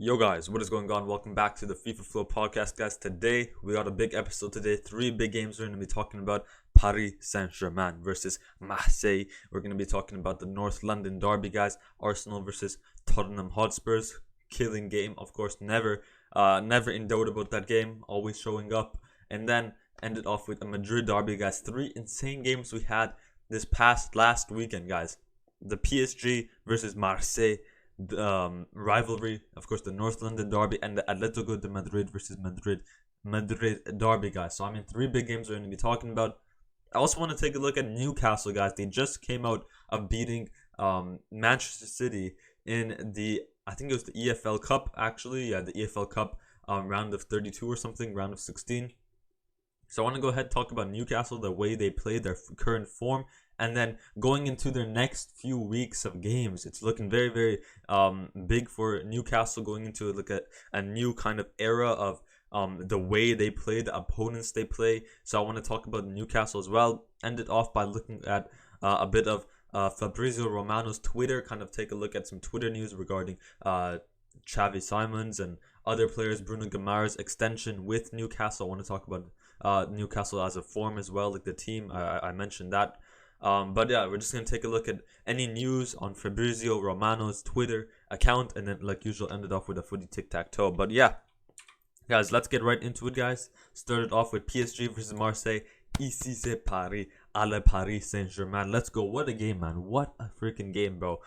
Yo guys, what is going on? Welcome back to the FIFA Flow podcast, guys. Today we got a big episode today. Three big games we're going to be talking about. Paris Saint-Germain versus Marseille. We're going to be talking about the North London derby, guys. Arsenal versus Tottenham Hotspurs. Killing game, of course. Never in doubt about that game. Always showing up. And then ended off with a Madrid derby, guys. Three insane games we had this past last weekend, guys. The PSG versus Marseille rivalry, of course, the North London derby, and the Atletico de Madrid versus Madrid derby, guys. So three big games we're going to be talking about. I also want to take a look at Newcastle, guys. They just came out of beating Manchester City in I think it was the EFL Cup, actually. Yeah, the EFL Cup round of 32 or something, round of 16. So I want to go ahead and talk about Newcastle, the way they play, their current form, and then going into their next few weeks of games. It's looking very, very big for Newcastle, going into like a new kind of era of the way they play, the opponents they play. So I want to talk about Newcastle as well. End it off by looking at a bit of Fabrizio Romano's Twitter, kind of take a look at some Twitter news regarding Xavi Simons and other players, Bruno Guimaraes' extension with Newcastle. I want to talk about Newcastle as a form as well, like the team. I mentioned that. But yeah, we're just going to take a look at any news on Fabrizio Romano's Twitter account, and then, like usual, end it off with a footy tic-tac-toe. But yeah, guys, let's get right into it, guys. Started off with PSG versus Marseille. Ici c'est Paris, à Paris Saint-Germain. Let's go. What a game, man. What a freaking game, bro.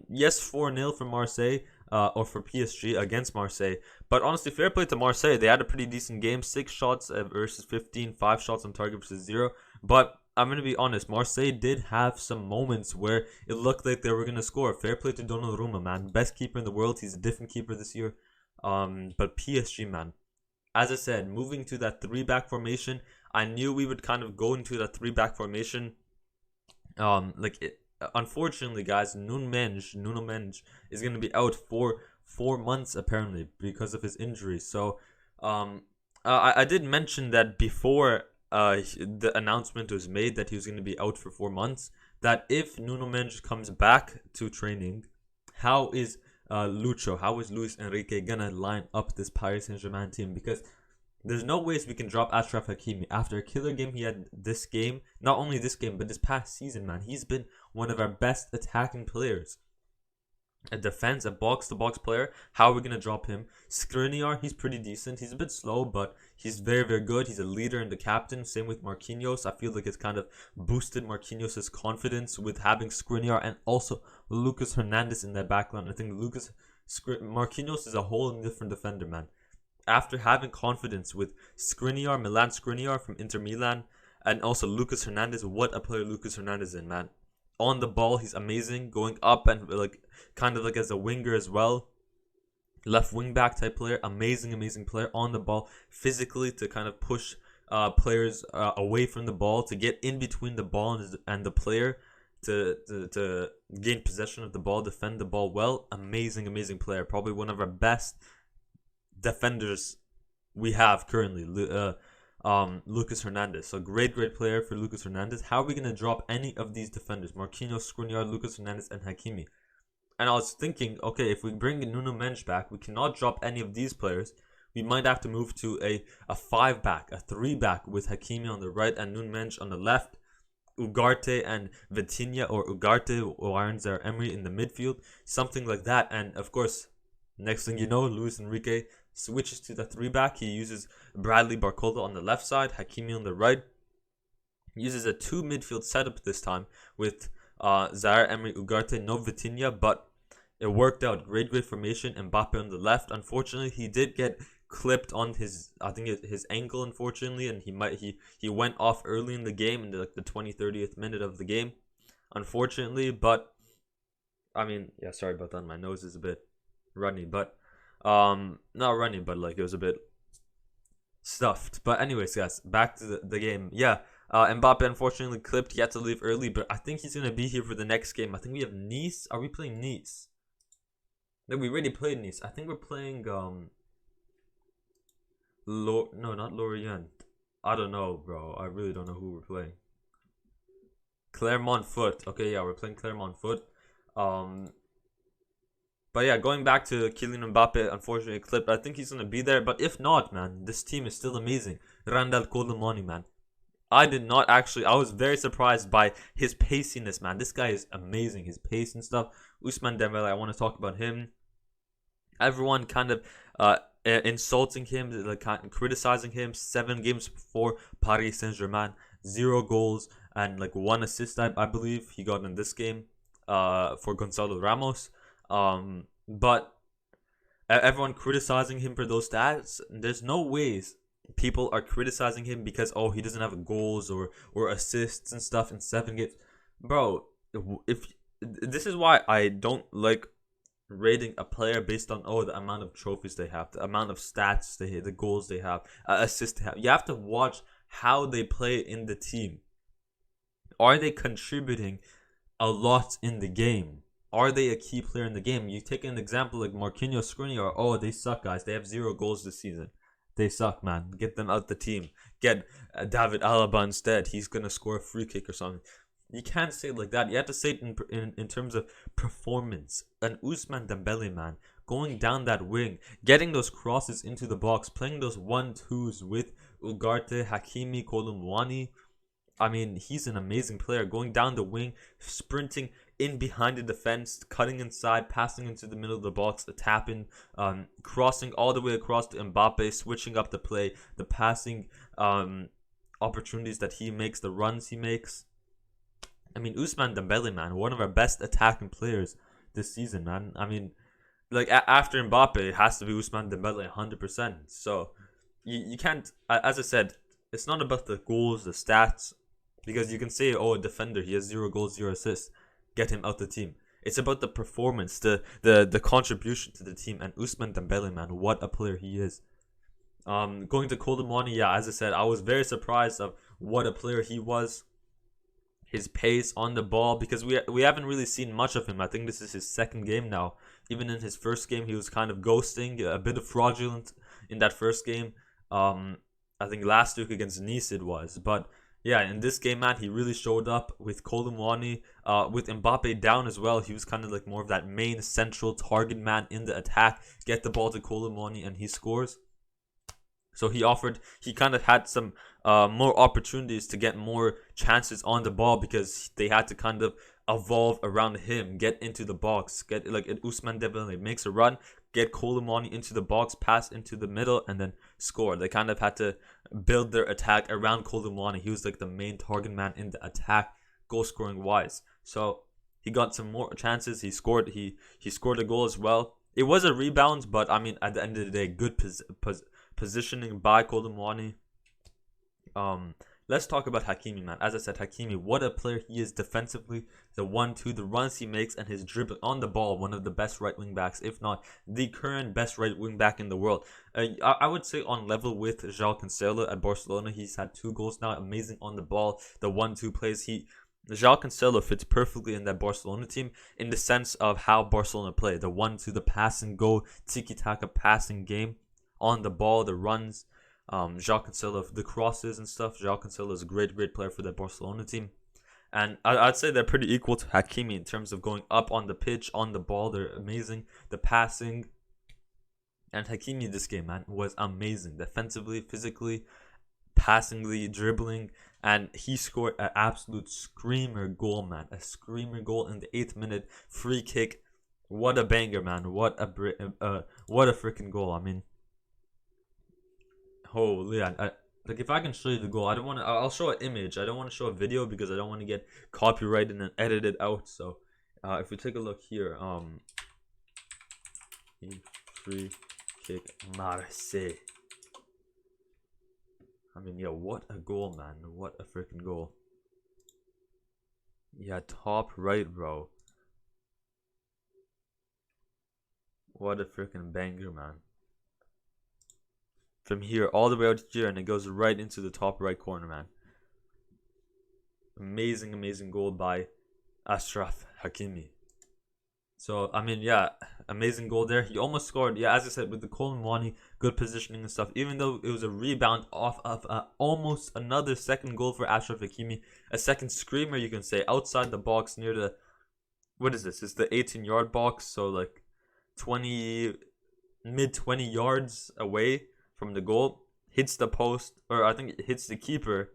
Yes, 4-0 for Marseille, or for PSG against Marseille. But honestly, fair play to Marseille. They had a pretty decent game. 6 shots versus 15, 5 shots on target versus 0. But I'm going to be honest, Marseille did have some moments where it looked like they were going to score. Fair play to Donnarumma, man. Best keeper in the world. He's a different keeper this year. But PSG, man. As I said, moving to that 3-back formation, I knew we would kind of go into that 3-back formation. Unfortunately, guys, Nuno Mendes is going to be out for 4 months, apparently, because of his injury. So, I did mention that before the announcement was made that he was going to be out for 4 months, that if Nuno Mendes comes back to training, how is Luis Enrique gonna line up this Paris Saint-Germain team? Because there's no ways we can drop Achraf Hakimi after a killer game he had this game. Not only this game, but this past season, man. He's been one of our best attacking players. A defense, a box-to-box player. How are we going to drop him? Skriniar, he's pretty decent. He's a bit slow, but he's very, very good. He's a leader and the captain. Same with Marquinhos. I feel like it's kind of boosted Marquinhos' confidence with having Skriniar and also Lucas Hernandez in that backline. I think Marquinhos is a whole different defender, man. After having confidence with Milan Skriniar from Inter Milan, and also Lucas Hernandez, what a player Lucas Hernandez is, man. On the ball, he's amazing, going up and kind of as a winger as well. Left wing back type player, amazing player on the ball, physically to kind of push players away from the ball, to get in between the ball and the player, to gain possession of the ball, defend the ball well. Amazing player, probably one of our best defenders we have currently, Lucas Hernandez. So great player for Lucas Hernandez. How are we going to drop any of these defenders? Marquinhos, Skriniar, Lucas Hernandez, and Hakimi. And I was thinking, okay, if we bring Nuno Mendes back, we cannot drop any of these players. We might have to move to a 5-back, a 3-back with Hakimi on the right and Nuno Mendes on the left. Ugarte and Vitinha, or Ugarte or Emery in the midfield. Something like that. And of course, next thing you know, Luis Enrique switches to the 3-back. He uses Bradley Barcola on the left side, Hakimi on the right. He uses a 2 midfield setup this time with Zaire Emery, Ugarte, no Vitinha, but it worked out. Great formation. Mbappe on the left. Unfortunately, he did get clipped on his ankle, unfortunately, and he went off early in the game in the 20-30th minute of the game, unfortunately. But sorry about that. My nose is a bit runny, but not runny, but it was a bit stuffed. But anyways, guys, back to the game. Yeah, Mbappe unfortunately clipped. He had to leave early, but I think he's gonna be here for the next game. I think we have Nice. Are we playing Nice? No, we already played Nice. I think we're playing no, not Lorient. I don't know, bro. I really don't know who we're playing. Clermont Foot. Okay, yeah, we're playing Clermont Foot. But yeah, going back to Kylian Mbappe, unfortunately clipped. I think he's gonna be there, but if not, man, this team is still amazing. Randall Colomoni, man. I did not actually. I was very surprised by his paciness, man. This guy is amazing. His pace and stuff. Ousmane Dembele, I want to talk about him. Everyone kind of insulting him, like criticizing him. 7 games for Paris Saint-Germain, 0 goals and like 1 assist. I believe he got in this game. For Gonzalo Ramos. But everyone criticizing him for those stats. There's no ways people are criticizing him because he doesn't have goals or assists and stuff in 7 games, bro. If this is why I don't like rating a player based on the amount of trophies they have, the amount of stats they hit, the goals they have, assists they have. You have to watch how they play in the team. Are they contributing a lot in the game? Are they a key player in the game? You take an example like Marquinhos, Skriniar. They suck, guys. They have 0 goals this season. They suck, man. Get them out the team. Get David Alaba instead. He's gonna score a free kick or something. You can't say it like that. You have to say it in terms of performance. And Ousmane Dembele, man, going down that wing, getting those crosses into the box, playing those 1-2s with Ugarte, Hakimi, Kolumwani. I mean, he's an amazing player. Going down the wing, sprinting in behind the defense, cutting inside, passing into the middle of the box, tapping, crossing all the way across to Mbappe, switching up the play, the passing opportunities that he makes, the runs he makes. I mean, Ousmane Dembele, man, one of our best attacking players this season, man. I mean, like after Mbappe, it has to be Ousmane Dembele 100%. So you can't, as I said, it's not about the goals, the stats, because you can say, a defender, he has 0 goals, 0 assists, get him out the team. It's about the performance, the contribution to the team. And Ousmane Dembele, man, what a player he is. Going to Kolomani, yeah, as I said, I was very surprised of what a player he was. His pace on the ball, because we haven't really seen much of him. I think this is his 2nd game now. Even in his 1st game, he was kind of ghosting, a bit of fraudulent in that 1st game. I think last week against Nice it was. But yeah, in this game, man, he really showed up with Kolomwani, with Mbappe down as well. He was kind of like more of that main central target man in the attack. Get the ball to Kolomwani and he scores. So he kind of had some more opportunities to get more chances on the ball because they had to kind of evolve around him, get into the box, get like Ousmane Dembele makes a run, get Kolomani into the box, pass into the middle, and then score. They kind of had to build their attack around Kolomani. He was like the main target man in the attack, goal scoring wise. So he got some more chances. He scored. He scored a goal as well. It was a rebound, but I mean, at the end of the day, good positioning by Kolomani. Let's talk about Hakimi, man. As I said, Hakimi, what a player he is defensively. The 1-2, the runs he makes, and his dribbling on the ball. One of the best right wing backs, if not the current best right wing back in the world. I would say on level with João Cancelo at Barcelona. He's had 2 goals now. Amazing on the ball. The 1-2 plays. João Cancelo fits perfectly in that Barcelona team in the sense of how Barcelona play. The 1-2, the pass and go, tiki-taka passing game. On the ball, the runs. João Cancelo, the crosses and stuff. João Cancelo is a great player for the Barcelona team. And I'd say they're pretty equal to Hakimi in terms of going up on the pitch, on the ball. They're amazing. The passing. And Hakimi this game, man, was amazing. Defensively, physically, passingly, dribbling. And he scored an absolute screamer goal, man. A screamer goal in the 8th minute. Free kick. What a banger, man. What a freaking goal. I mean, holy, like if I can show you the goal, I don't want to. I'll show an image. I don't want to show a video because I don't want to get copyrighted and edited out. So, if we take a look here, free kick Marseille. I mean, yeah, what a goal, man! What a freaking goal! Yeah, top right, bro. What a freaking banger, man! From here all the way out here, and it goes right into the top right corner, man. Amazing goal by Achraf Hakimi. So I mean, yeah, amazing goal there. He almost scored. Yeah, as I said, with the Kolomani, good positioning and stuff. Even though it was a rebound off of almost another 2nd goal for Achraf Hakimi, a 2nd screamer, you can say, outside the box near the, what is this? It's the 18-yard box. So like, 20 mid 20 yards away from the goal, hits the post, or I think it hits the keeper,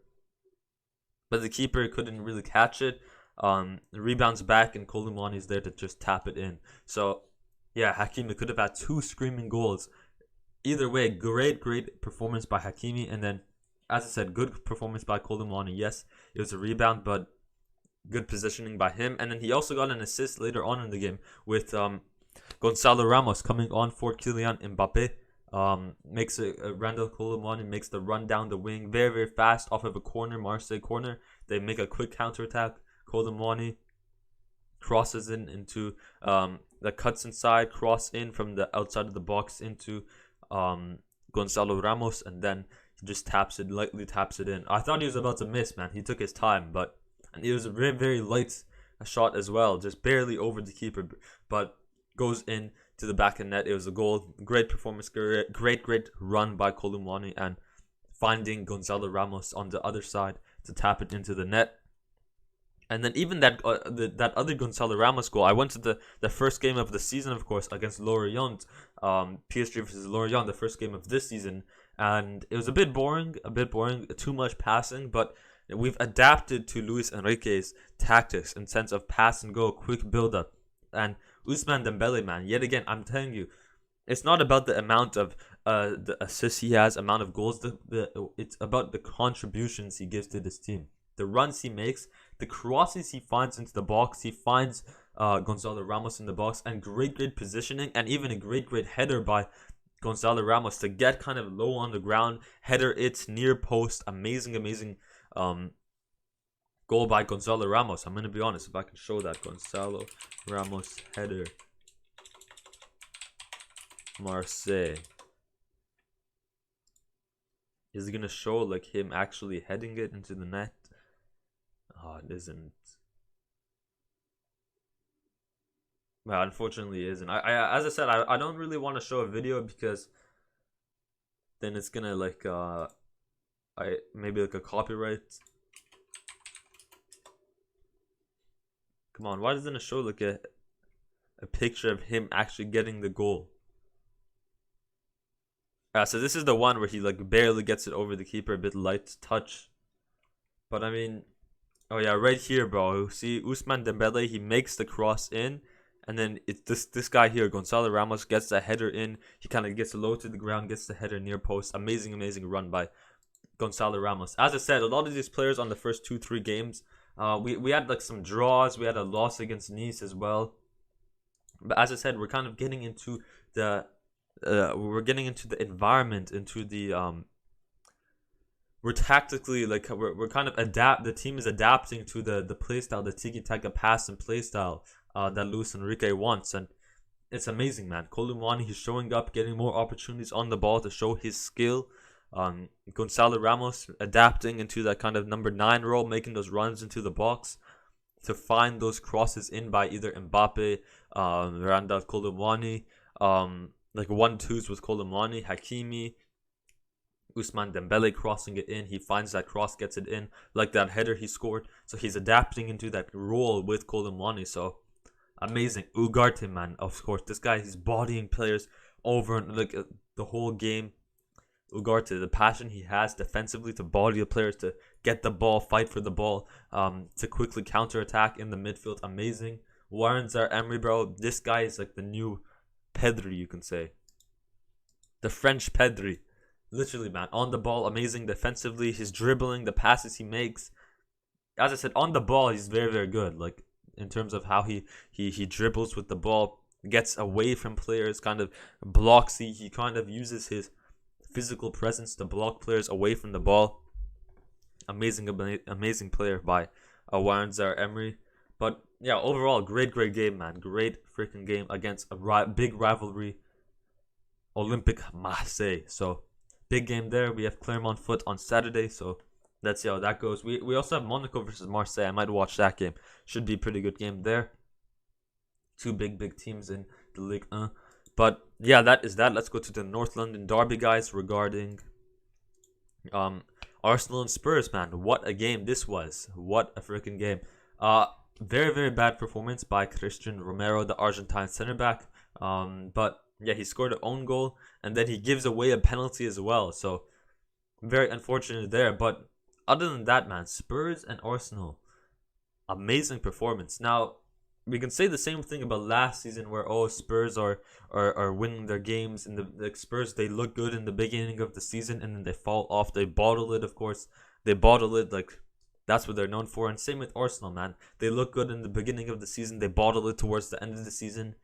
but the keeper couldn't really catch it. Rebounds back, and Koulibaly's there to just tap it in. So yeah, Hakimi could have had two screaming goals. Either way, great performance by Hakimi, and then, as I said, good performance by Koulibaly. Yes, it was a rebound, but good positioning by him. And then he also got an assist later on in the game with Gonzalo Ramos coming on for Kylian Mbappe. Makes Randall Koulibaly makes the run down the wing very fast off of a corner, Marseille corner. They make a quick counterattack. Koulibaly crosses into that cuts inside, cross in from the outside of the box into Gonzalo Ramos, and then he just lightly taps it in. I thought he was about to miss, man. He took his time, and it was a very light shot as well, just barely over the keeper, but goes in to the back of net. It was a goal. Great performance, great run by Koulibaly, and finding Gonzalo Ramos on the other side to tap it into the net. And then even that other Gonzalo Ramos goal, I went to the first game of the season, of course, against Lorient, PSG versus Lorient, the first game of this season, and it was a bit boring, too much passing, but we've adapted to Luis Enrique's tactics in sense of pass and go, quick build up. And Ousmane Dembele, man, yet again, I'm telling you, it's not about the amount of the assists he has, amount of goals. It's about the contributions he gives to this team, the runs he makes, the crosses he finds into the box. He finds Gonzalo Ramos in the box, and great positioning, and even a great header by Gonzalo Ramos to get kind of low on the ground, header it near post. Amazing goal by Gonzalo Ramos. I'm going to be honest, if I can show that. Gonzalo Ramos header, Marseille. Is it going to show like him actually heading it into the net? Oh, it isn't. Well, unfortunately it isn't. As I said, I don't really want to show a video because then it's gonna like maybe like a copyright. Come on, why doesn't it show like a picture of him actually getting the goal? So this is the one where he like barely gets it over the keeper, a bit light touch. But I mean, oh yeah, right here, bro. See, Ousmane Dembele, he makes the cross in, and then it's this guy here, Gonzalo Ramos, gets the header in. He kind of gets low to the ground, gets the header near post. Amazing run by Gonzalo Ramos. As I said, a lot of these players on the first 2-3 games, we had like some draws. We had a loss against Nice as well. But as I said, we're kind of getting into the environment, into the we're tactically like we're kind of the team is adapting to the play style, the tiki-taka pass and play style that Luis Enrique wants, and it's amazing, man. Koulibaly, he's showing up, getting more opportunities on the ball to show his skill. Gonzalo Ramos adapting into that kind of number 9 role, making those runs into the box to find those crosses in by either Mbappe, Randall Koulibaly, like 1-2s with Koulibaly, Hakimi, Ousmane Dembele crossing it in. He finds that cross, gets it in, like that header he scored. So he's adapting into that role with Koulibaly. So amazing. Ugarte, man, of course, this guy, he's bodying players over and like the whole game. Ugarte, the passion he has defensively to body the players, to get the ball, fight for the ball, to quickly counterattack in the midfield. Amazing. Warren Zaire-Emery, bro, this guy is like the new Pedri, you can say. The French Pedri. Literally, man, on the ball, amazing defensively. His dribbling, the passes he makes. As I said, on the ball, he's very good. Like, in terms of how he dribbles with the ball, gets away from players, kind of blocks. He kind of uses his physical presence to block players away from the ball. Amazing player by Warren Zaire-Emery. But yeah, overall, great game, man. Great freaking game against a big rivalry, Olympique Marseille. So big game there. We have Clermont Foot on Saturday, so let's see how that goes. We also have Monaco versus Marseille. I might watch that game. Should be a pretty good game there. Two big teams in the Ligue 1. But yeah, that is that. Let's go to the North London derby, guys, regarding Arsenal and Spurs, man. What a game this was. What a freaking game. Very bad performance by Christian Romero, the Argentine center back. But yeah, he scored an own goal, and then he gives away a penalty as well. So very unfortunate there. But other than that, man, Spurs and Arsenal, amazing performance. Now we can say the same thing about last season, where Spurs are winning their games, and the Spurs, they look good in the beginning of the season, and then they fall off. They bottle it, of course. They bottle it, like that's what they're known for. And same with Arsenal, man. They look good in the beginning of the season. They bottle it towards the end of the season.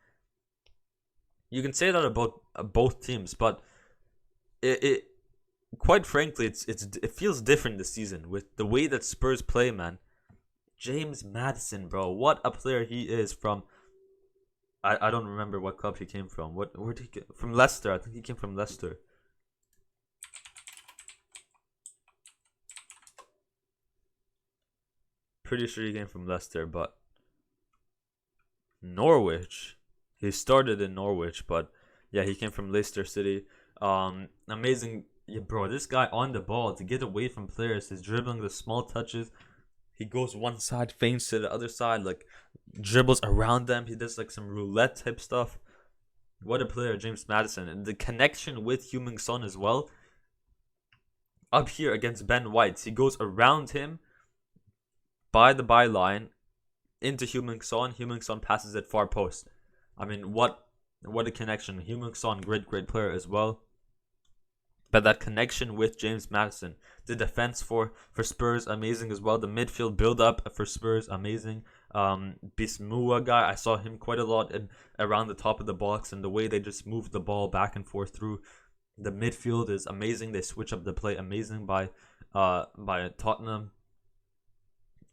You can say that about both teams, but it quite frankly, it feels different this season with the way that Spurs play, man. James Maddison, bro, what a player he is from. I don't remember what club he came from. Where did he get from? Leicester, I think he came from Leicester. Pretty sure he came from Leicester, but Norwich. He started in Norwich, but yeah, he came from Leicester City. Amazing, yeah, bro. This guy on the ball to get away from players, his dribbling, the small touches. He goes one side, feints to the other side, like dribbles around them. He does like some roulette type stuff. What a player, James Maddison. And the connection with Heung-min Son as well. Up here against Ben White, he goes around him by the byline into Heung-min Son. Heung-min Son passes it far post. I mean, what a connection. Heung-min Son, great player as well. But that connection with James Maddison, the defense for Spurs, amazing as well. The midfield build up for Spurs, amazing. Bismua guy, I saw him quite a lot around the top of the box, and the way they just move the ball back and forth through the midfield is amazing. They switch up the play, amazing by Tottenham.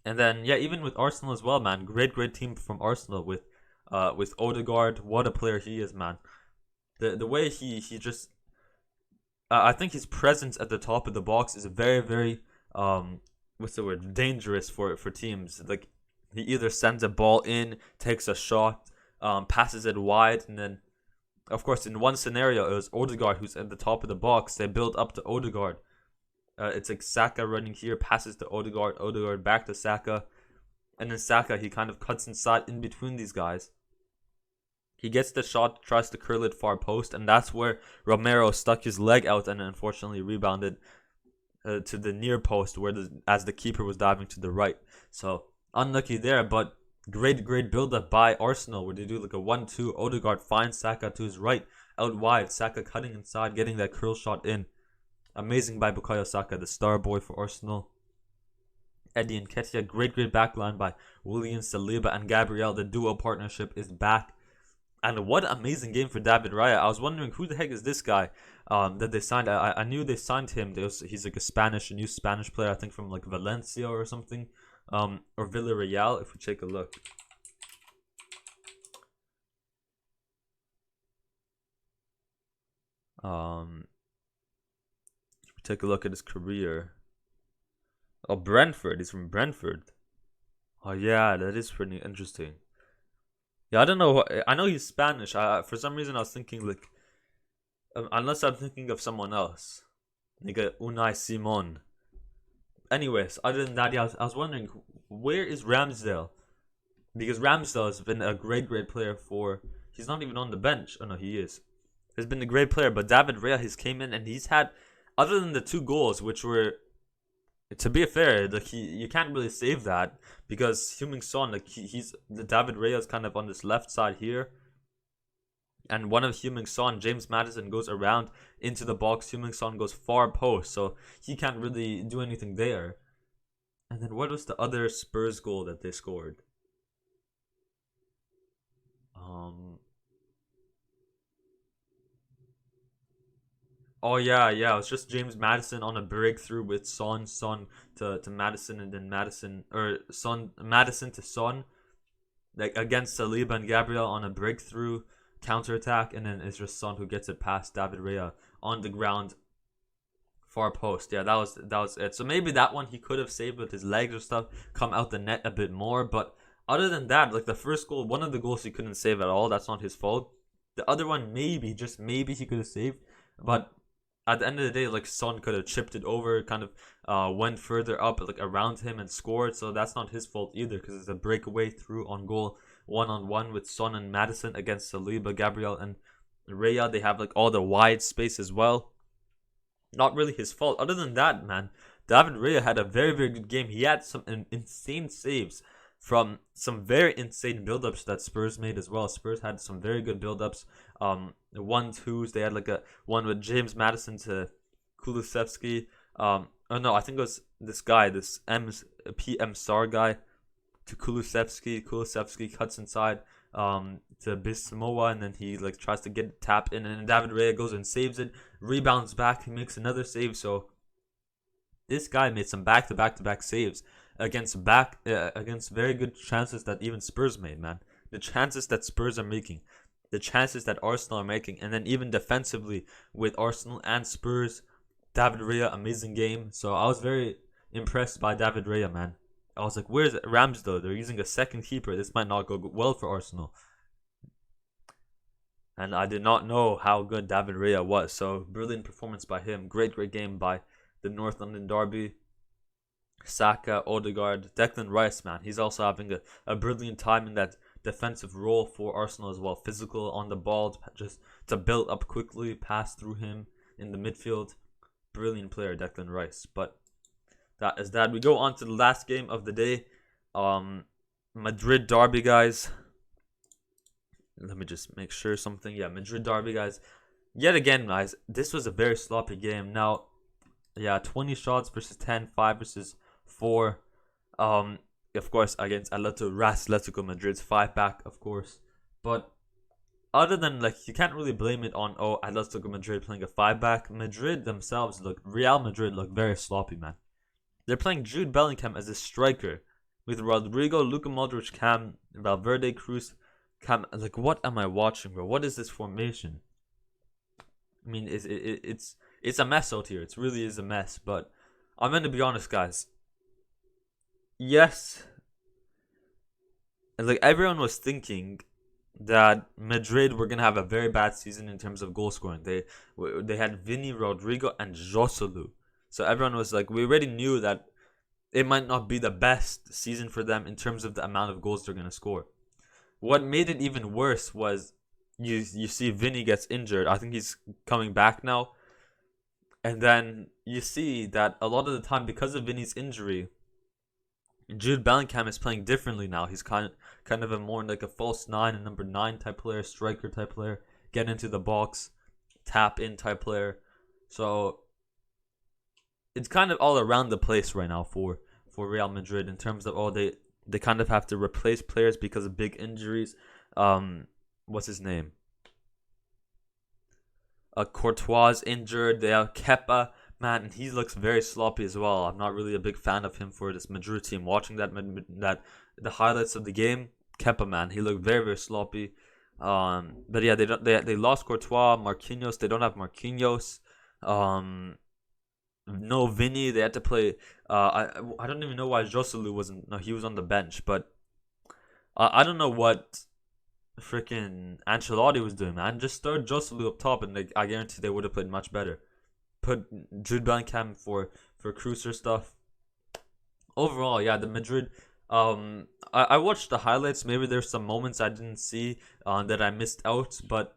And then yeah, even with Arsenal as well, man. Great team from Arsenal with Odegaard. What a player he is, man. The way he just I think his presence at the top of the box is very what's the word, dangerous for teams. Like he either sends a ball in, takes a shot, passes it wide, and then of course in one scenario it was Odegaard who's at the top of the box. They build up to Odegaard. It's like Saka running here, passes to Odegaard back to Saka, and then Saka, he kind of cuts inside in between these guys. He gets the shot, tries to curl it far post, and that's where Romero stuck his leg out and unfortunately rebounded to the near post, as the keeper was diving to the right. So unlucky there, but great build up by Arsenal, where they do like a 1-2. Odegaard finds Saka to his right, out wide. Saka cutting inside, getting that curl shot in. Amazing by Bukayo Saka, the star boy for Arsenal. Eddie Nketiah, great backline by William Saliba and Gabriel. The duo partnership is back. And what an amazing game for David Raya. I was wondering, who the heck is this guy that they signed? I knew they signed him. He's like a new Spanish player, I think from like Valencia or something. Or Villarreal, if we take a look. If we take a look at his career. Oh, Brentford. He's from Brentford. Oh yeah, that is pretty interesting. Yeah, I don't know. I know he's Spanish. For some reason, I was thinking like, unless I'm thinking of someone else, like Unai Simon. Anyways, other than that, yeah, I was wondering, where is Ramsdale? Because Ramsdale has been a great player for. He's not even on the bench. Oh no, he is. He's been a great player, but David Raya has came in and he's had, other than the 2 goals, which were, to be fair, like you can't really save that because Heung-min Son, like he's the David Raya is kind of on this left side here, and one of Heung-min Son, James Maddison, goes around into the box. Heung-min Son goes far post, so he can't really do anything there. And then what was the other Spurs goal that they scored? Oh yeah, it was just James Maddison on a breakthrough with Son to Maddison, and then Maddison to Son, like against Saliba and Gabriel on a breakthrough counterattack, and then it's just Son who gets it past David Raya on the ground, far post. Yeah, that was it. So maybe that one he could have saved with his legs or stuff, come out the net a bit more. But other than that, like the first goal, one of the goals he couldn't save at all. That's not his fault. The other one, maybe, just maybe, he could have saved, but at the end of the day, like Son could have chipped it over, kind of went further up, like around him and scored. So that's not his fault either, because it's a breakaway through on goal one-on-one with Son and Madison against Saliba, Gabriel, and Raya. They have like all the wide space as well. Not really his fault. Other than that, man, David Raya had a very, very good game. He had some insane saves from some very insane build-ups that Spurs made as well. Spurs had some very good build-ups. 1-2s. They had like a one with James Madison to Kulusevski. Oh no, I think it was this guy, this PM Star guy to Kulusevski. Kulusevski cuts inside to Bismoa, and then he like tries to get tap in, and David Raya goes and saves it, rebounds back, he makes another save. So this guy made some back-to-back saves against very good chances that even Spurs made, man. The chances that Spurs are making, the chances that Arsenal are making, and then even defensively with Arsenal and Spurs, David Raya, amazing game. So I was very impressed by David Raya, man. I was like, where's Ramsdale? They're using a second keeper. This might not go well for Arsenal. And I did not know how good David Raya was. So brilliant performance by him. Great game by the North London derby. Saka, Odegaard, Declan Rice, man. He's also having a brilliant time in that defensive role for Arsenal as well. Physical on the ball, just to build up quickly, pass through him in the midfield. Brilliant player, Declan Rice. But that is that. We go on to the last game of the day. Madrid derby, guys. Let me just make sure something. Yeah, Madrid derby, guys. Yet again, guys, this was a very sloppy game. Now, yeah, 20 shots versus 10, 5 versus 4. Of course, against Atletico Madrid's 5-back, of course. But other than, like, you can't really blame it on, Atletico Madrid playing a 5-back. Real Madrid look very sloppy, man. They're playing Jude Bellingham as a striker with Rodrigo, Luka Modric, Cam, Valverde, Cruz, Cam. Like, what am I watching, bro? What is this formation? I mean, it's a mess out here. It really is a mess. But I'm going to be honest, guys. Yes. Like, everyone was thinking that Madrid were going to have a very bad season in terms of goal scoring. They had Vini, Rodrigo, and Joselu. So everyone was like, we already knew that it might not be the best season for them in terms of the amount of goals they're going to score. What made it even worse was you see Vini gets injured. I think he's coming back now. And then you see that a lot of the time, because of Vini's injury, Jude Bellingham is playing differently now. He's kind of a more like a false 9, a number 9 type player, striker type player, get into the box, tap in type player. So it's kind of all around the place right now for Real Madrid in terms of they kind of have to replace players because of big injuries. What's his name? Courtois injured. They have Kepa, man, and he looks very sloppy as well. I'm not really a big fan of him for this Madrid team. Watching that the highlights of the game, Kepa, man, he looked very, very sloppy. But yeah, they lost Courtois, Marquinhos. They don't have Marquinhos. No Vini. They had to play. I don't even know why Joselu wasn't. No, he was on the bench. But I don't know what freaking Ancelotti was doing, man. Just start Joselu up top, and I guarantee they would have played much better. Put Jude Bellingham for Cruiser stuff. Overall, yeah, the Madrid. I watched the highlights. Maybe there's some moments I didn't see that I missed out, but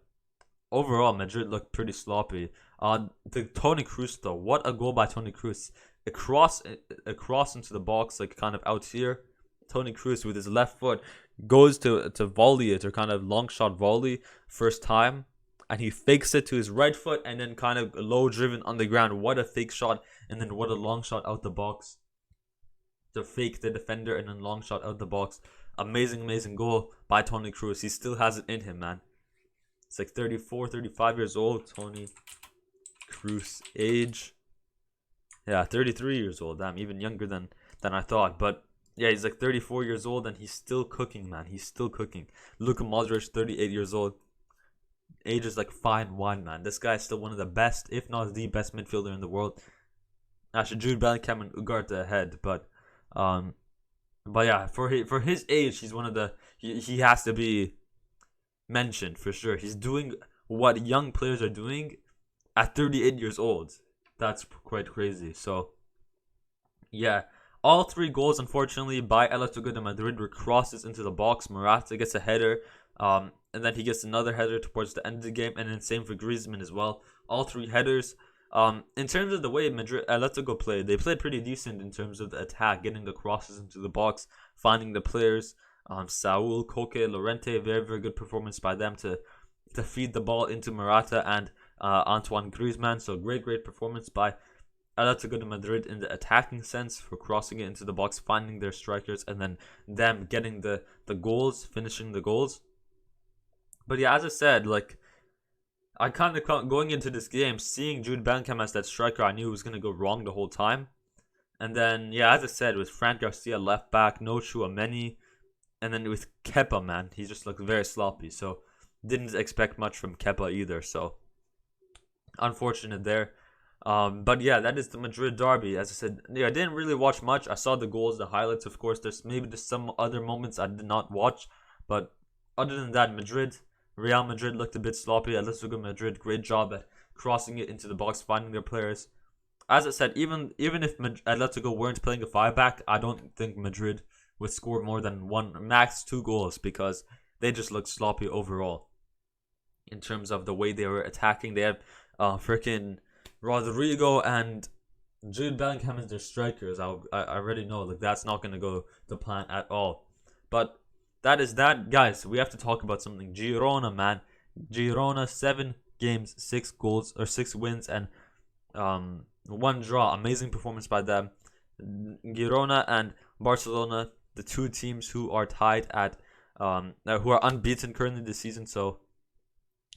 overall, Madrid looked pretty sloppy. The Toni Kroos though, what a goal by Toni Kroos! A cross into the box, like kind of out here. Toni Kroos with his left foot goes to volley it, or kind of long shot volley first time, and he fakes it to his right foot, and then kind of low driven on the ground. What a fake shot, and then what a long shot out the box to fake the defender, and then long shot out the box. Amazing goal by Toni Kroos. He still has it in him, man. It's like 34, 35 years old. Toni Kroos age. Yeah, 33 years old. Damn, even younger than I thought. But yeah, he's like 34 years old, and he's still cooking, man. He's still cooking. Luka Modric, 38 years old. Age is like fine wine, man. This guy is still one of the best, if not the best midfielder in the world. Actually, Jude Bellingham and Ugarte ahead, but yeah, for his age, he's one of the he has to be mentioned for sure. He's doing what young players are doing at 38 years old. That's quite crazy. So yeah, All three goals, unfortunately, by Atletico de Madrid were crosses into the box. Morata gets a header, and then he gets another header towards the end of the game, and then same for Griezmann as well. All three headers. In terms of the way Atletico played, they played pretty decent in terms of the attack, getting the crosses into the box, finding the players. Saul, Koke, Lorente, very, very good performance by them to feed the ball into Morata and Antoine Griezmann. So great performance by Atletico de Madrid in the attacking sense for crossing it into the box, finding their strikers, and then them getting the goals, finishing the goals. But yeah, as I said, like, I kind of going into this game, seeing Jude Bellingham as that striker, I knew it was going to go wrong the whole time. And then, yeah, as I said, with Frank Garcia left back, no Chouameni, and then with Kepa, man, he just looked very sloppy. So, didn't expect much from Kepa either. So, unfortunate there. But yeah, that is the Madrid derby. As I said, yeah, I didn't really watch much. I saw the goals, the highlights, of course. There's some other moments I did not watch. But other than that, Real Madrid looked a bit sloppy. Atletico Madrid, great job at crossing it into the box, finding their players. As I said, even if Atletico weren't playing a 5-back, I don't think Madrid would score more than max 2 goals because they just looked sloppy overall. In terms of the way they were attacking, they have freaking Rodrigo and Jude Bellingham as their strikers. I already know, like, that's not going to go to plan at all. But that is that, guys. We have to talk about something. Girona, man. Girona, 7 games, 6 goals, or 6 wins, and 1 draw. Amazing performance by them. Girona and Barcelona, the 2 teams who are tied at, who are unbeaten currently this season. So,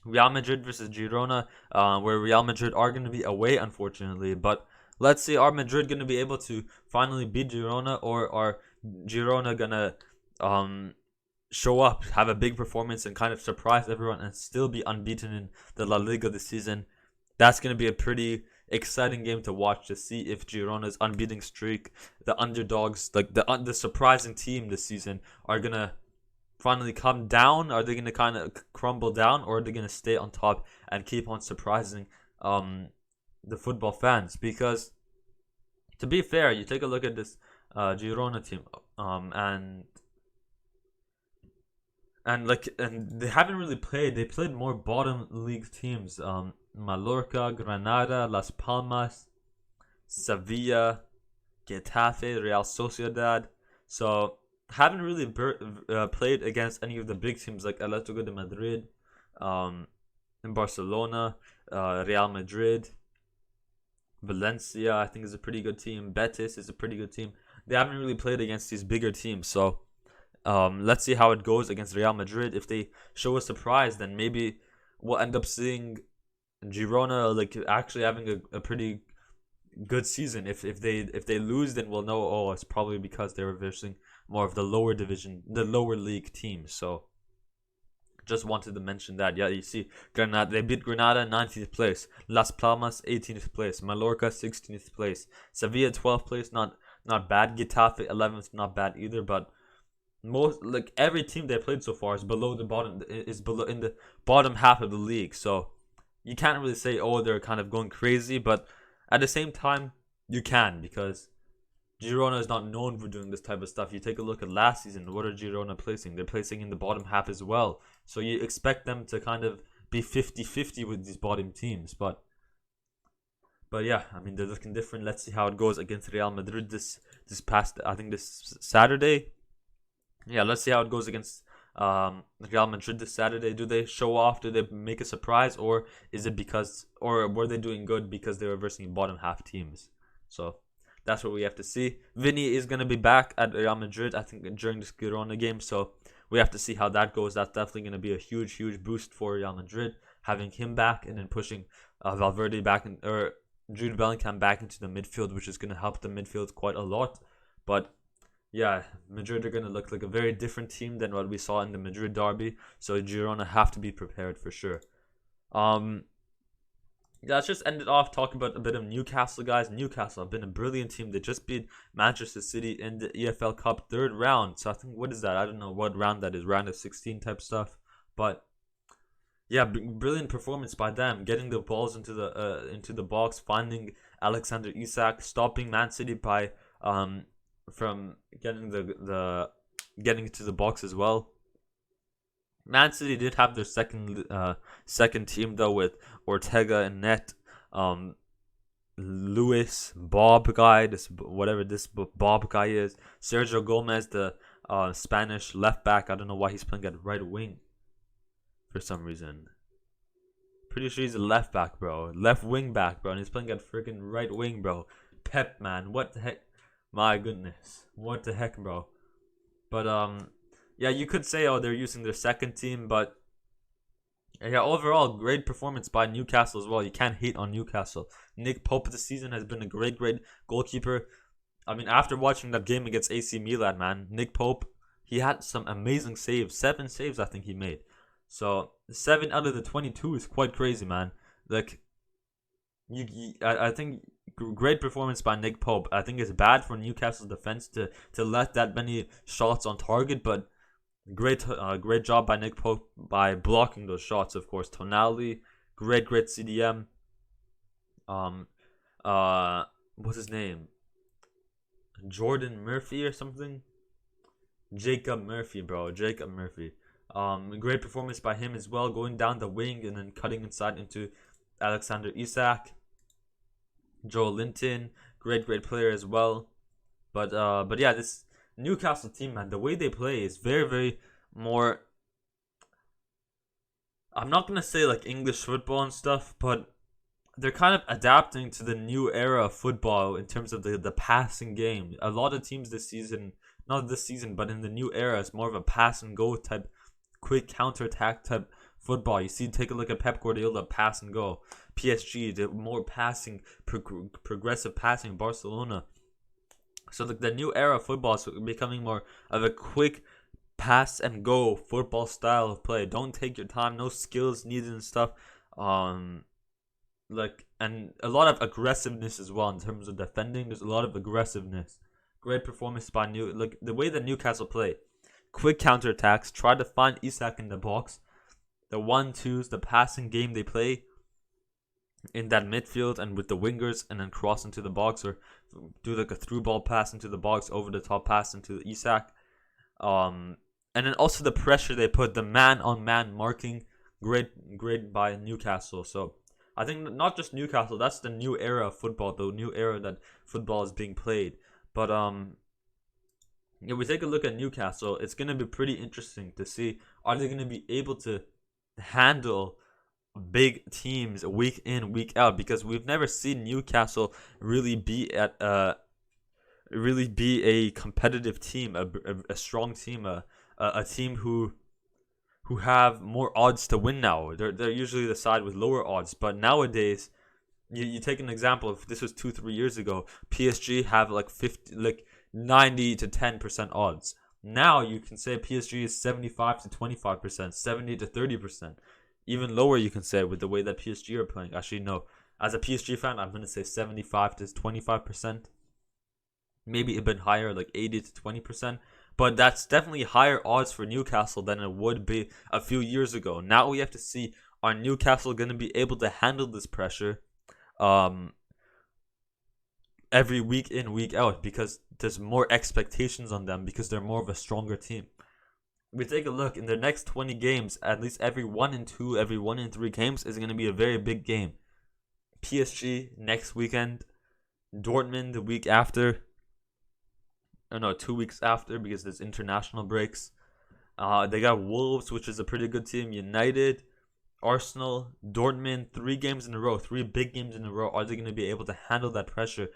Real Madrid versus Girona, where Real Madrid are going to be away, unfortunately. But let's see, are Madrid going to be able to finally beat Girona, or are Girona going to show up, have a big performance, and kind of surprise everyone and still be unbeaten in the La Liga this season? That's going to be a pretty exciting game to watch, to see if Girona's unbeaten streak, the underdogs, like the surprising team this season, are going to finally come down. Are they going to kind of crumble down, or are they going to stay on top and keep on surprising the football fans? Because, to be fair, you take a look at this Girona team, and they haven't really played. They played more bottom league teams. Mallorca, Granada, Las Palmas, Sevilla, Getafe, Real Sociedad. So haven't really played against any of the big teams like Atletico de Madrid, Barcelona, Real Madrid, Valencia, I think, is a pretty good team. Betis is a pretty good team. They haven't really played against these bigger teams. So let's see how it goes against Real Madrid. If they show a surprise, then maybe we'll end up seeing Girona like actually having a pretty good season. If they lose, then we'll know, oh, it's probably because they were versing more of the lower division, the lower league teams. So just wanted to mention that. Yeah, you see, Granada, they beat Granada 19th place, Las Palmas 18th place, Mallorca 16th place, Sevilla 12th place, not bad. Getafe 11th, not bad either. But most, like, every team they played so far is below in the bottom half of the league. So you can't really say, oh, they're kind of going crazy, but at the same time, you can, because Girona is not known for doing this type of stuff. You take a look at last season, what are Girona placing? They're placing in the bottom half as well. So you expect them to kind of be 50-50 with these bottom teams. But yeah, I mean, they're looking different. Let's see how it goes against Real Madrid this Saturday. Yeah, let's see how it goes against Real Madrid this Saturday. Do they show off? Do they make a surprise? Or is it or were they doing good because they were versing bottom half teams? So that's what we have to see. Vinny is going to be back at Real Madrid, I think, during this Girona game. So we have to see how that goes. That's definitely going to be a huge boost for Real Madrid, having him back and then pushing Valverde back or Jude Bellingham back into the midfield, which is going to help the midfield quite a lot. But yeah, Madrid are going to look like a very different team than what we saw in the Madrid derby. So Girona have to be prepared for sure. Yeah, let's just end it off talking about a bit of Newcastle, guys. Newcastle have been a brilliant team. They just beat Manchester City in the EFL Cup 3rd round. So I think, what is that? I don't know what round that is. Round of 16 type stuff. But yeah, brilliant performance by them. Getting the balls into the box, finding Alexander Isak, stopping Man City by getting the getting to the box as well. Man City did have their second team though, with Ortega and net. Um, Lewis, Bob guy, whatever this Bob guy is. Sergio Gomez, the Spanish left back. I don't know why he's playing at right wing for some reason. Pretty sure he's a left back, bro. Left wing back, bro. And he's playing at freaking right wing, bro. Pep, man. What the heck? My goodness. What the heck, bro? But, yeah, you could say, oh, they're using their second team, but yeah, overall, great performance by Newcastle as well. You can't hate on Newcastle. Nick Pope this season has been a great goalkeeper. I mean, after watching that game against AC Milan, man, Nick Pope, he had some amazing saves. 7 saves, I think he made. So 7 out of the 22 is quite crazy, man. Like, I think great performance by Nick Pope. I think it's bad for Newcastle's defense to let that many shots on target, but great job by Nick Pope by blocking those shots. Of course, Tonali, great CDM. What's his name? Jordan Murphy or something? Jacob Murphy, bro. Jacob Murphy. Great performance by him as well, going down the wing and then cutting inside into Alexander Isak. Joel Linton, great player as well. But yeah, this Newcastle team, man, the way they play is very more. I'm not gonna say like English football and stuff, but they're kind of adapting to the new era of football in terms of the passing game. A lot of teams this season, not this season, but in the new era, it's more of a pass and go type, quick counter-attack type football. You see, take a look at Pep Guardiola, pass and go. PSG, the more passing, progressive passing. Barcelona. So the new era of football is becoming more of a quick pass and go football style of play. Don't take your time. No skills needed and stuff. And a lot of aggressiveness as well in terms of defending. There's a lot of aggressiveness. Great performance by the way that Newcastle play. Quick counterattacks. Try to find Isak in the box. The 1-2s, the passing game they play in that midfield and with the wingers, and then cross into the box or do like a through ball pass into the box, over the top pass into Isak. And then also the pressure they put, the man on man marking, great by Newcastle. So I think not just Newcastle, that's the new era of football, the new era that football is being played. But if we take a look at Newcastle, it's going to be pretty interesting to see, are they going to be able to handle big teams week in, week out? Because we've never seen Newcastle really be a competitive team, a strong team, a team who have more odds to win now. They're usually the side with lower odds, but nowadays, you take an example. If this was 2-3 years ago, PSG have like 90 to 10% odds. Now you can say PSG is 75 to 25%, 70 to 30%. Even lower you can say with the way that PSG are playing. Actually, no. As a PSG fan, I'm going to say 75 to 25%. Maybe a bit higher, like 80 to 20%. But that's definitely higher odds for Newcastle than it would be a few years ago. Now we have to see, are Newcastle going to be able to handle this pressure every week in, week out? Because there's more expectations on them because they're more of a stronger team. We take a look in their next 20 games, at least every 1 in 2, every 1 in 3 games is going to be a very big game. PSG next weekend, Dortmund the week after. Oh no, 2 weeks after because there's international breaks. They got Wolves, which is a pretty good team. United, Arsenal, Dortmund, 3 games in a row, 3 big games in a row. Are they going to be able to handle that pressure?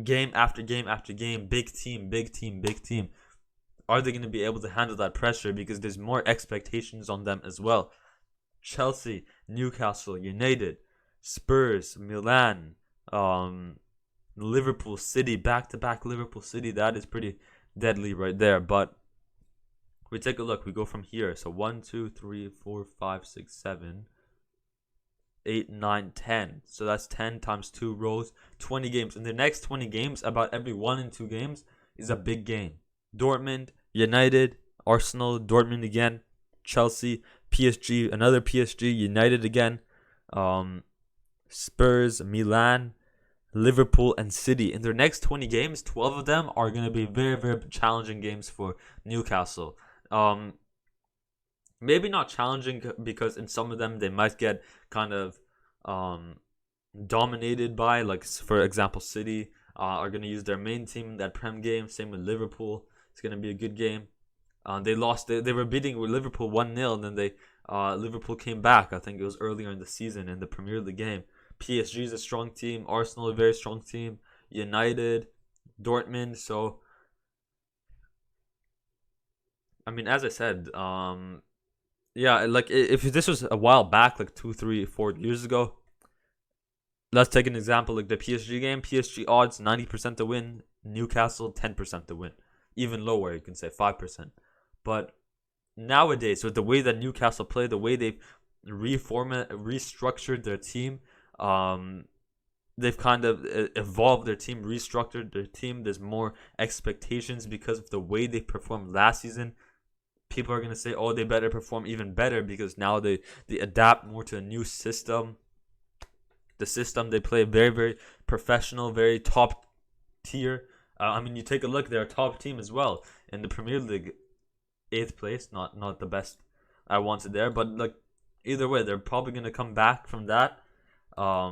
Game after game after game, big team. Are they going to be able to handle that pressure? Because there's more expectations on them as well. Chelsea, Newcastle, United, Spurs, Milan, Liverpool City, back-to-back Liverpool City. That is pretty deadly right there. But we take a look. We go from here. So 1, 2, 3, 4, 5, 6, 7, 8, 9, 10. So that's 10 times 2 rows, 20 games. In the next 20 games, about every 1 in 2 games is a big game. Dortmund, United, Arsenal, Dortmund again, Chelsea, PSG, another PSG, United again, Spurs, Milan, Liverpool, and City. In their next 20 games, 12 of them are going to be very, very challenging games for Newcastle. Maybe not challenging because in some of them they might get kind of dominated by, like, for example, City are going to use their main team in that Prem game. Same with Liverpool. It's going to be a good game. They lost. They were beating Liverpool 1-0, and then Liverpool came back. I think it was earlier in the season in the Premier League game. PSG is a strong team. Arsenal a very strong team. United, Dortmund. So, I mean, as I said, yeah, like if this was a while back, like 2, 3, 4 years ago, let's take an example like the PSG game. PSG odds 90% to win. Newcastle 10% to win. Even lower, you can say 5%. But nowadays, with the way that Newcastle play, the way they've restructured their team, they've kind of evolved their team, restructured their team. There's more expectations because of the way they performed last season. People are going to say, oh, they better perform even better because now they adapt more to a new system. The system they play very, very professional, very top tier. I mean, you take a look, they're a top team as well in the Premier League. 8th place, not the best I wanted there, but like either way, they're probably gonna come back from that. I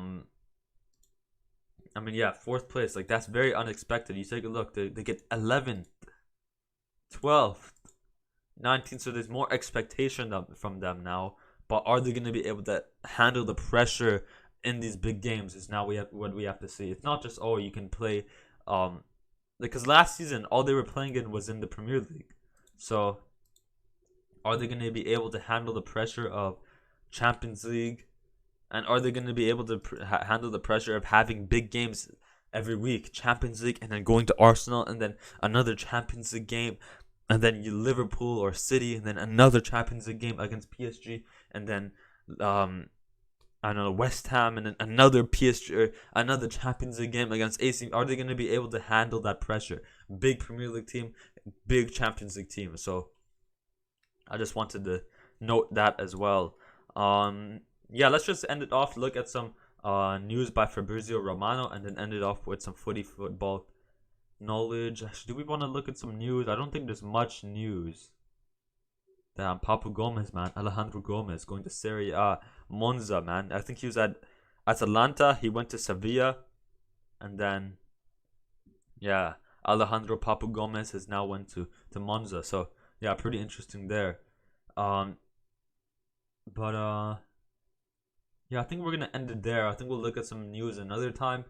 mean, yeah, 4th place, like that's very unexpected. You take a look, they get 11th, 12th, 19th, so there's more expectation from them now. But are they gonna be able to handle the pressure in these big games? Is now what we have to see. It's not just, oh, you can play, because last season all they were playing in was in the Premier League. So, are they going to be able to handle the pressure of Champions League? And are they going to be able to handle the pressure of having big games every week? Champions League, and then going to Arsenal, and then another Champions League game, and then Liverpool or City, and then another Champions League game against PSG, and then I don't know, West Ham, and then another PSG or another Champions League game against AC. Are they going to be able to handle that pressure? Big Premier League team, big Champions League team. So I just wanted to note that as well. Yeah, let's just end it off. Look at some news by Fabrizio Romano, and then end it off with some football knowledge. Do we want to look at some news? I don't think there's much news. Damn, Papu Gomez, man. Alejandro Gomez going to Serie A. Monza, man. I think he was at Atalanta. He went to Sevilla. And then, yeah, Alejandro Papu Gomez has now went to Monza. So, yeah, pretty interesting there. Yeah, I think we're going to end it there. I think we'll look at some news another time.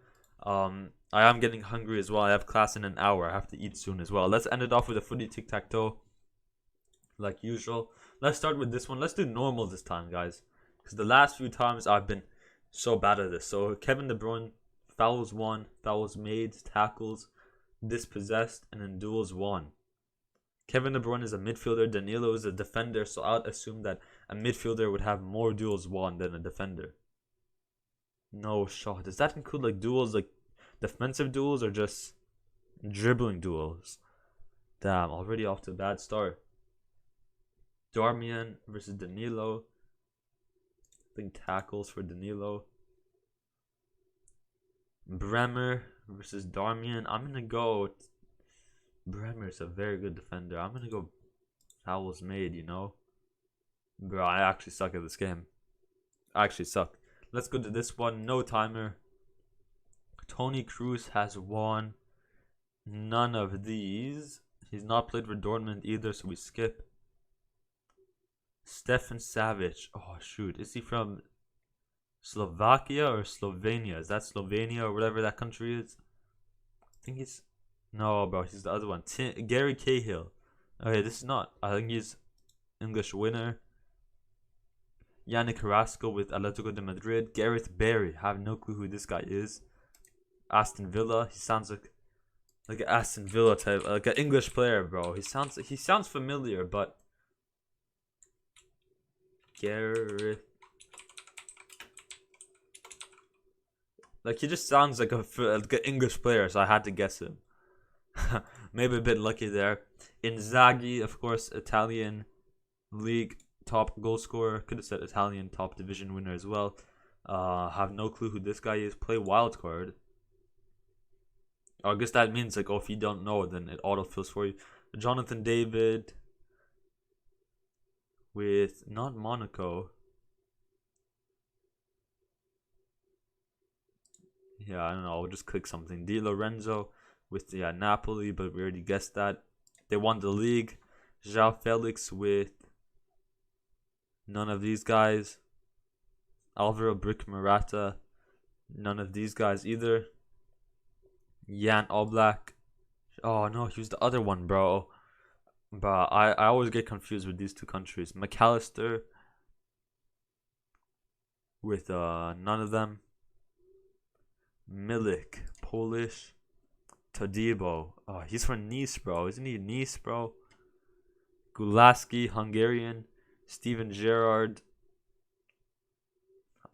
I am getting hungry as well. I have class in an hour. I have to eat soon as well. Let's end it off with a footy tic-tac-toe. Like usual. Let's start with this one. Let's do normal this time, guys. Because the last few times I've been so bad at this. So Kevin De Bruyne, fouls 1, fouls made, tackles, dispossessed, and then duels 1. Kevin De Bruyne is a midfielder. Danilo is a defender. So I'd assume that a midfielder would have more duels 1 than a defender. No shot. Does that include like duels, like defensive duels, or just dribbling duels? Damn, already off to a bad start. Darmian versus Danilo. I think tackles for Danilo. Bremer versus Darmian. I'm going to go. Bremer is a very good defender. I'm going to go fouls made, you know. Bro, I actually suck at this game. I actually suck. Let's go to this one. No timer. Tony Cruz has won none of these. He's not played for Dortmund either, so we skip. Stefan Savic. Oh, shoot. Is he from Slovakia or Slovenia? Is that Slovenia or whatever that country is? I think he's... No, bro. He's the other one. Gary Cahill. Okay, this is not. I think he's English winner. Yannick Carrasco with Atletico de Madrid. Gareth Barry. I have no clue who this guy is. Aston Villa. He sounds like an Aston Villa type. Like an English player, bro. He sounds familiar, but... Gareth, like he just sounds like an English player, so I had to guess him. Maybe a bit lucky there. Inzaghi, of course, Italian league top goal scorer. Could have said Italian top division winner as well. Have no clue who this guy is. Play wild card. I guess that means like, oh, if you don't know, then it autofills for you. Jonathan David with not Monaco. Yeah, I don't know. I'll just click something. Di Lorenzo with the Napoli, but we already guessed that. They won the league. João Felix with none of these guys. Alvaro Brick Morata, none of these guys either. Jan Oblak. Oh no, he was the other one, bro. But I always get confused with these two countries. McAllister with none of them. Milik, Polish. Todibo. Oh, he's from Nice, bro. Isn't he Nice, bro? Gulaski, Hungarian. Steven Gerrard.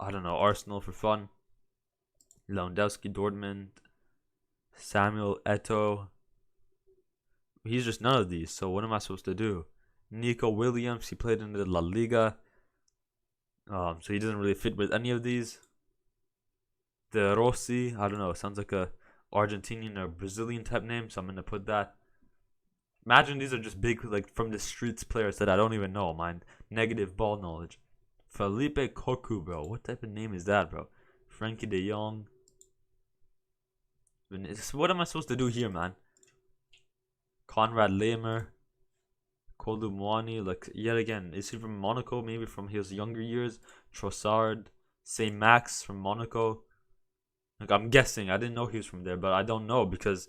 I don't know. Arsenal for fun. Lewandowski, Dortmund. Samuel Eto'o. He's just none of these. So what am I supposed to do? Nico Williams. He played in the La Liga. So he doesn't really fit with any of these. De Rossi. I don't know. Sounds like a Argentinian or Brazilian type name. So I'm going to put that. Imagine these are just big, like, from the streets players that I don't even know. Mind. Negative ball knowledge. Felipe Koku, bro. What type of name is that, bro? Frankie de Jong. What am I supposed to do here, man? Conrad Lamer. Kolumwani. Like, yet again. Is he from Monaco? Maybe from his younger years. Trossard. Saint Max from Monaco. Like, I'm guessing. I didn't know he was from there, but I don't know because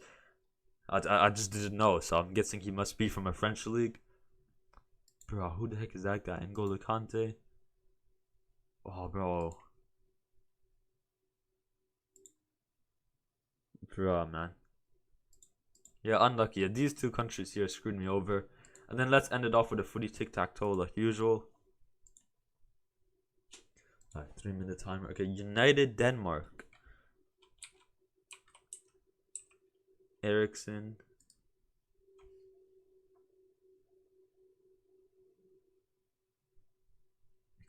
I just didn't know. So I'm guessing he must be from a French league. Bro, who the heck is that guy? N'Golo Kante. Oh, bro. Bro, man. Yeah, unlucky. Yeah, these two countries here screwed me over. And then let's end it off with a footy tic-tac-toe like usual. Alright, 3-minute timer. Okay, United Denmark. Ericsson.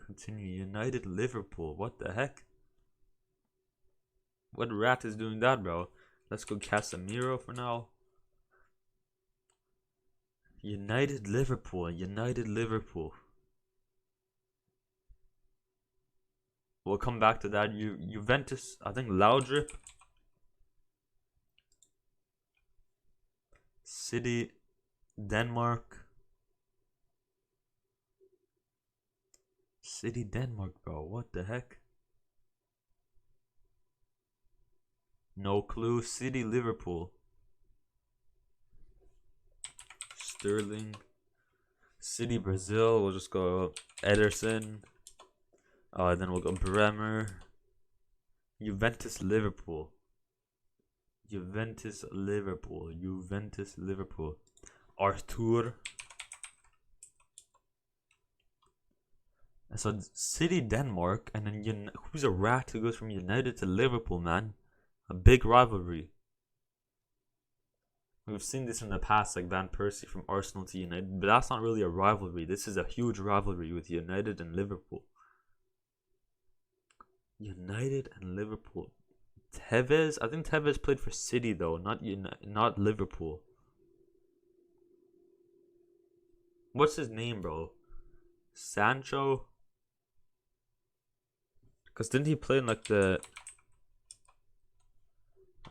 Continue. United Liverpool. What the heck? What rat is doing that, bro? Let's go Casemiro for now. United Liverpool. United Liverpool. We'll come back to that. Juventus. I think Laudrup. City. Denmark. City Denmark, bro. What the heck? No clue. City Liverpool. Sterling. City Brazil. We'll just go Ederson. Then we'll go Bremer. Juventus Liverpool. Juventus Liverpool. Juventus Liverpool. Arthur. So City Denmark, and then who's a rat who goes from United to Liverpool, man? A big rivalry. We've seen this in the past, like Van Persie from Arsenal to United, but that's not really a rivalry. This is a huge rivalry with United and Liverpool. United and Liverpool. Tevez, I think Tevez played for City though, not Liverpool. What's his name, bro? Sancho? Because didn't he play in like the...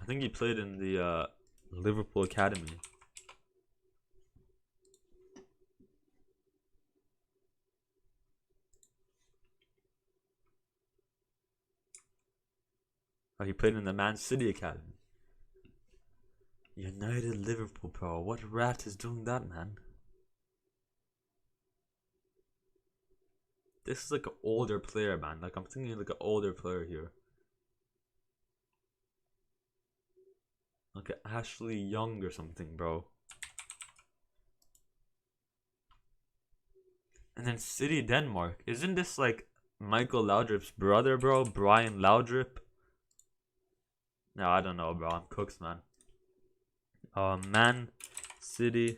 I think he played in the Liverpool Academy. Oh, he played in the Man City Academy. United Liverpool, bro. What rat is doing that, man? This is like an older player, man. Like, I'm thinking like an older player here. Like an Ashley Young or something, bro. And then City Denmark. Isn't this like Michael Laudrup's brother, bro? Brian Laudrup? No, I don't know, bro. I'm cooked, man. Man City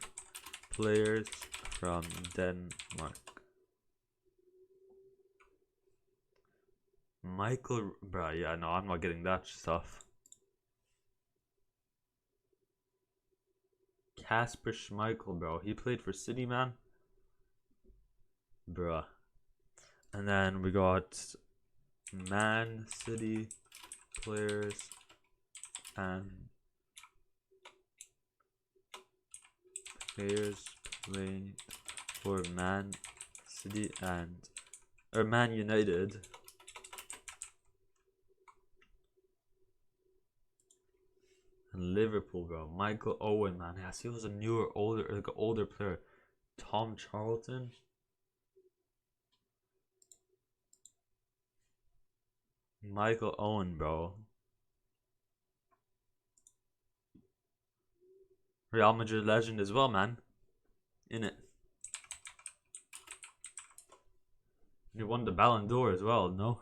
players from Denmark. Michael, bro, yeah, no, I'm not getting that stuff. Casper Schmeichel, bro. He played for City, man. Bruh. And then we got Man City players and players playing for Man City or Man United. And Liverpool, bro. Michael Owen, man. Yes, he was a newer, older player. Tom Charlton. Michael Owen, bro. Real Madrid legend as well, man. In it. He won the Ballon d'Or as well, no?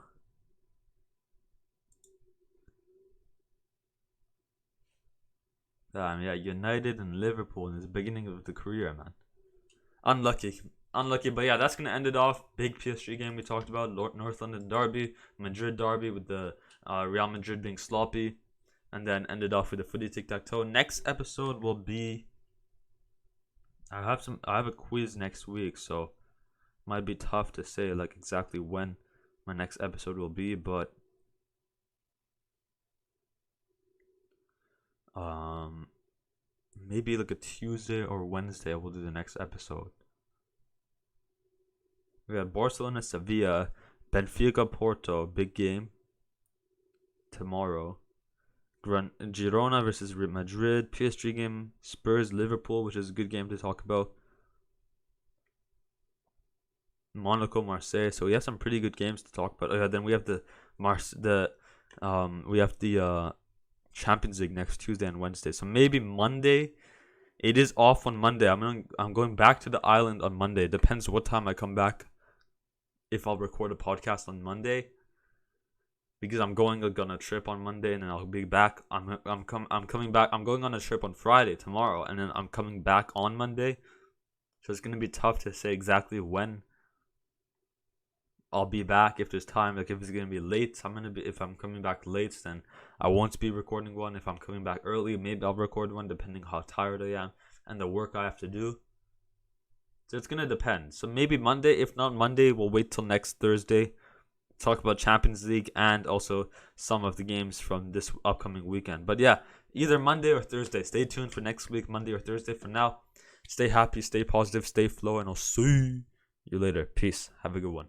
Yeah, United and Liverpool in his beginning of the career, man. Unlucky, but yeah, that's gonna end it off. Big PSG game we talked about, North London derby, Madrid derby with the Real Madrid being sloppy, and then ended off with the footy tic-tac-toe. Next episode will be. I have a quiz next week, so might be tough to say like exactly when my next episode will be, but maybe like a Tuesday or Wednesday I will do the next episode. We got Barcelona, Sevilla, Benfica, Porto, big game tomorrow. Girona versus Madrid, PSG game, Spurs, Liverpool, which is a good game to talk about. Monaco, Marseille. So we have some pretty good games to talk about. Then we have the Champions League next Tuesday and Wednesday. So maybe Monday. It is off on Monday. I'm going back to the island on Monday. It depends what time I come back. If I'll record a podcast on Monday, because I'm going on a trip on Monday and then I'll be back. I'm coming back. I'm going on a trip on Friday tomorrow, and then I'm coming back on Monday. So it's gonna be tough to say exactly when I'll be back, if there's time. Like if it's gonna be late, if I'm coming back late, then I won't be recording one. If I'm coming back early, maybe I'll record one depending how tired I am and the work I have to do. So it's gonna depend. So maybe Monday. If not Monday, we'll wait till next Thursday. Talk about Champions League and also some of the games from this upcoming weekend. But yeah, either Monday or Thursday. Stay tuned for next week, Monday or Thursday. For now, stay happy, stay positive, stay flow, and I'll see you later. Peace. Have a good one.